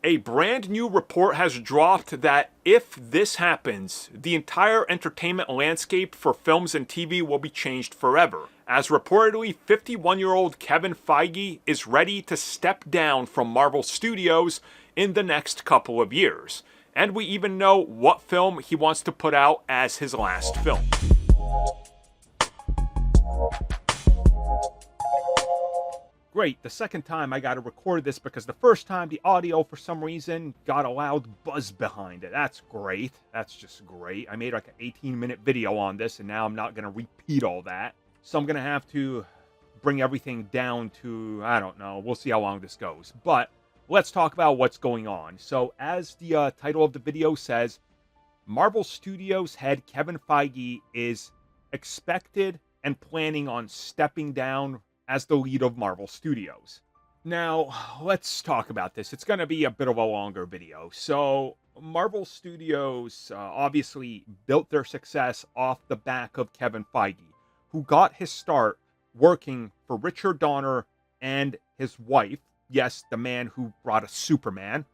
A brand new report has dropped that if this happens, the entire entertainment landscape for films and TV will be changed forever, as reportedly 51-year-old Kevin Feige is ready to step down from Marvel Studios in the next couple of years. And we even know what film he wants to put out as his last film. Great, the second time I got to record this because the first time the audio for some reason got a loud buzz behind it. That's great. That's just great. I made like an 18-minute video on this and now I'm not going to repeat all that. So I'm going to have to bring everything down to, I don't know, we'll see how long this goes. But let's talk about what's going on. So as the title of the video says, Marvel Studios head Kevin Feige is expected and planning on stepping down as the lead of Marvel Studios. Now, let's talk about this. It's going to be a bit of a longer video. So, Marvel Studios obviously built their success off the back of Kevin Feige, who got his start working for Richard Donner and his wife. Yes, the man who brought us Superman.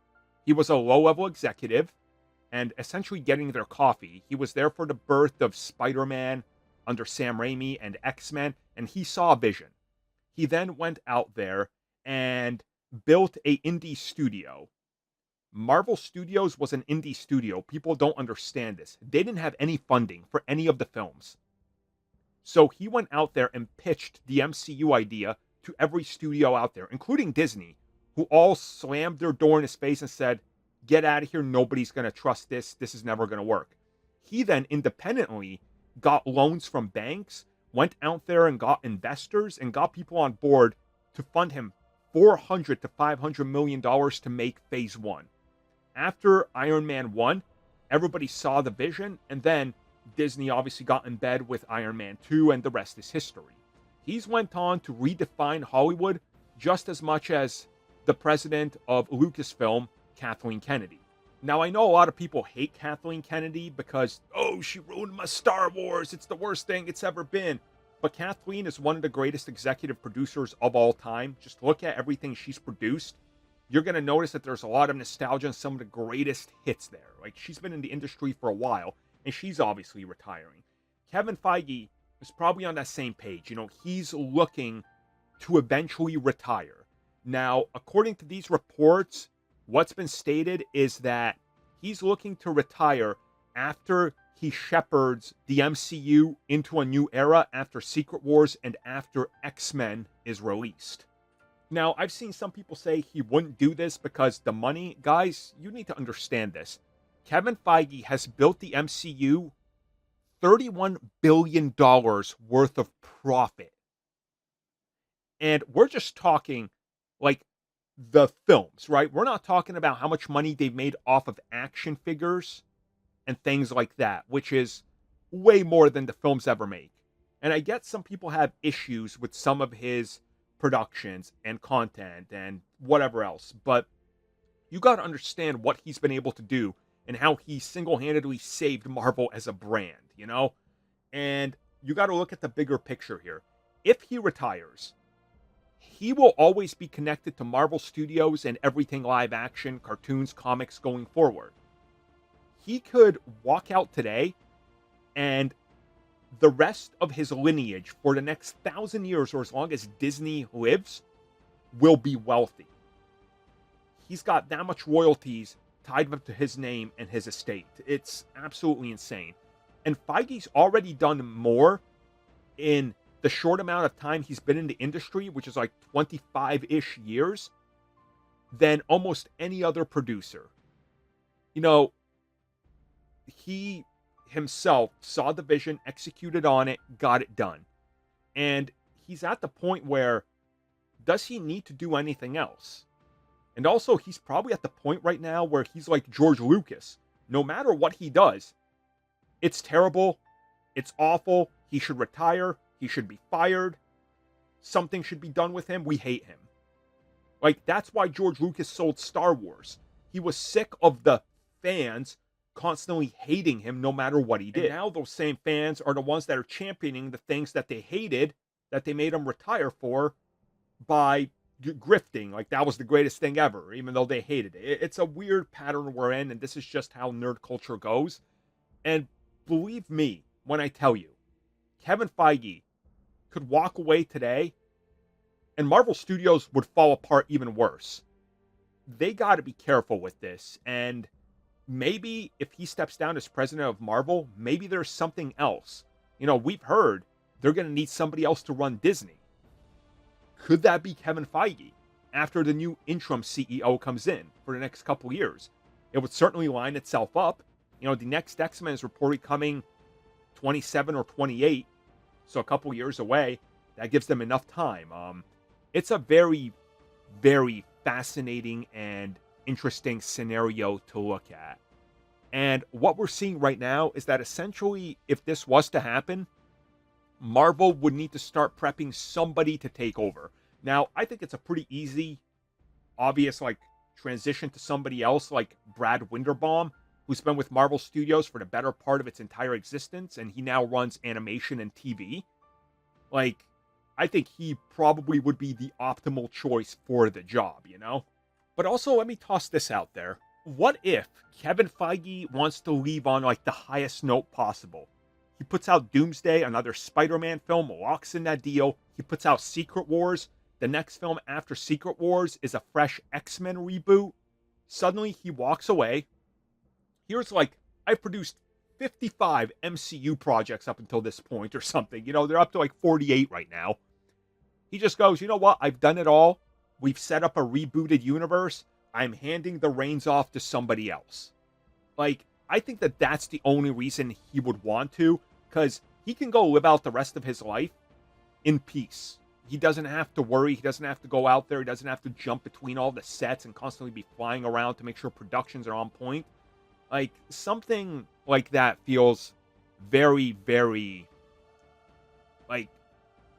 He was a low-level executive and essentially getting their coffee. He was there for the birth of Spider-Man under Sam Raimi and X-Men, and he saw a vision. He then went out there and built a indie studio. Marvel Studios was an indie studio. People don't understand this. They didn't have any funding for any of the films. So he went out there and pitched the MCU idea to every studio out there, including Disney, who all slammed their door in his face and said, "Get out of here. Nobody's going to trust this. This is never going to work." He then independently got loans from banks, went out there and got investors and got people on board to fund him $400 to $500 million to make phase one. After Iron Man 1, everybody saw the vision, and then Disney obviously got in bed with Iron Man 2, and the rest is history. He's went on to redefine Hollywood just as much as the president of Lucasfilm, Kathleen Kennedy. Now, I know a lot of people hate Kathleen Kennedy because, oh, she ruined my Star Wars. It's the worst thing it's ever been. But Kathleen is one of the greatest executive producers of all time. Just look at everything she's produced. You're going to notice that there's a lot of nostalgia and some of the greatest hits there. Like, she's been in the industry for a while, and she's obviously retiring. Kevin Feige is probably on that same page. You know, he's looking to eventually retire. Now, according to these reports, what's been stated is that he's looking to retire after he shepherds the MCU into a new era after Secret Wars and after X-Men is released. Now, I've seen some people say he wouldn't do this because the money. Guys, you need to understand this. Kevin Feige has built the MCU $31 billion worth of profit. And we're just talking like the films, right? We're not talking about how much money they've made off of action figures and things like that, which is way more than the films ever make. And I get some people have issues with some of his productions and content and whatever else, but you got to understand what he's been able to do and how he single-handedly saved Marvel as a brand, you know? And you got to look at the bigger picture here. If he retires, he will always be connected to Marvel Studios and everything live action, cartoons, comics going forward. He could walk out today and the rest of his lineage for the next 1,000 years, or as long as Disney lives, will be wealthy. He's got that much royalties tied up to his name and his estate. It's absolutely insane. And Feige's already done more in the short amount of time he's been in the industry, which is like 25-ish years, than almost any other producer. You know, he himself saw the vision, executed on it, got it done. And he's at the point where, does he need to do anything else? And also, he's probably at the point right now where he's like George Lucas. No matter what he does, it's terrible, it's awful, he should retire, he should be fired, something should be done with him, we hate him. Like, that's why George Lucas sold Star Wars. He was sick of the fans constantly hating him no matter what he did. And now those same fans are the ones that are championing the things that they hated, that they made him retire for, by grifting like that was the greatest thing ever, even though they hated it. It's a weird pattern we're in, and this is just how nerd culture goes. And believe me when I tell you, Kevin Feige could walk away today and Marvel Studios would fall apart even worse. They got to be careful with this. And maybe if he steps down as president of Marvel, maybe there's something else. We've heard they're going to need somebody else to run Disney. Could that be Kevin Feige after the new interim CEO comes in for the next couple years? It would certainly line itself up. The next X-Men is reported coming 27 or 28, so a couple years away. That gives them enough time. It's a very, very fascinating and interesting scenario to look at. And what we're seeing right now is that essentially, if this was to happen, Marvel would need to start prepping somebody to take over. Now, I think it's a pretty easy, obvious, transition to somebody else like Brad Winderbaum, who's been with Marvel Studios for the better part of its entire existence, and he now runs animation and TV. I think he probably would be the optimal choice for the job, But also, let me toss this out there. What if Kevin Feige wants to leave on, the highest note possible? He puts out Doomsday, another Spider-Man film, locks in that deal. He puts out Secret Wars. The next film after Secret Wars is a fresh X-Men reboot. Suddenly, he walks away. Here's I've produced 55 MCU projects up until this point or something. They're up to 48 right now. He just goes, you know what? I've done it all. We've set up a rebooted universe. I'm handing the reins off to somebody else. I think that that's the only reason he would want to, because he can go live out the rest of his life in peace. He doesn't have to worry. He doesn't have to go out there. He doesn't have to jump between all the sets and constantly be flying around to make sure productions are on point. Something like that feels very, very,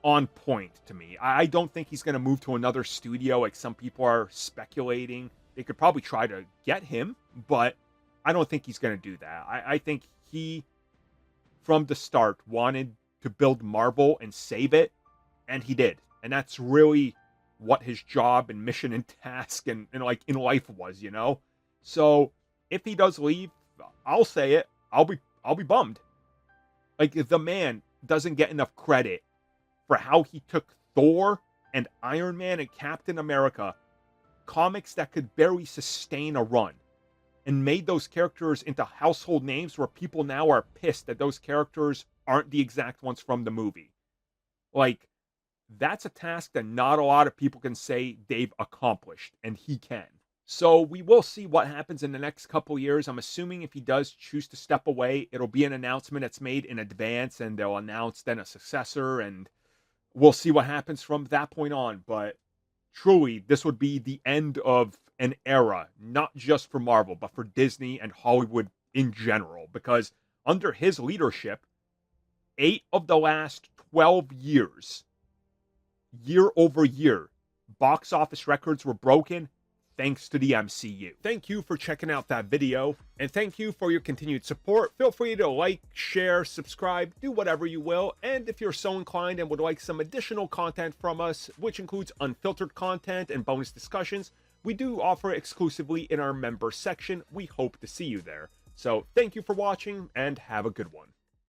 on point to me. I don't think he's going to move to another studio like some people are speculating. They could probably try to get him, but I don't think he's going to do that. I think he, from the start, wanted to build Marvel and save it, and he did. And that's really what his job and mission and task and in life was, So if he does leave, I'll say it. I'll be bummed. The man doesn't get enough credit for how he took Thor and Iron Man and Captain America, comics that could barely sustain a run, and made those characters into household names where people now are pissed that those characters aren't the exact ones from the movie. That's a task that not a lot of people can say they've accomplished, and he can. So we will see what happens in the next couple years. I'm assuming if he does choose to step away, it'll be an announcement that's made in advance, and they'll announce then a successor, and we'll see what happens from that point on. But truly, this would be the end of an era, not just for Marvel, but for Disney and Hollywood in general. Because under his leadership, 8 of the last 12 years, year over year, box office records were broken thanks to the MCU. Thank you for checking out that video, and thank you for your continued support. Feel free to like, share, subscribe, do whatever you will, and if you're so inclined and would like some additional content from us, which includes unfiltered content and bonus discussions, we do offer exclusively in our member section. We hope to see you there. So thank you for watching, and have a good one.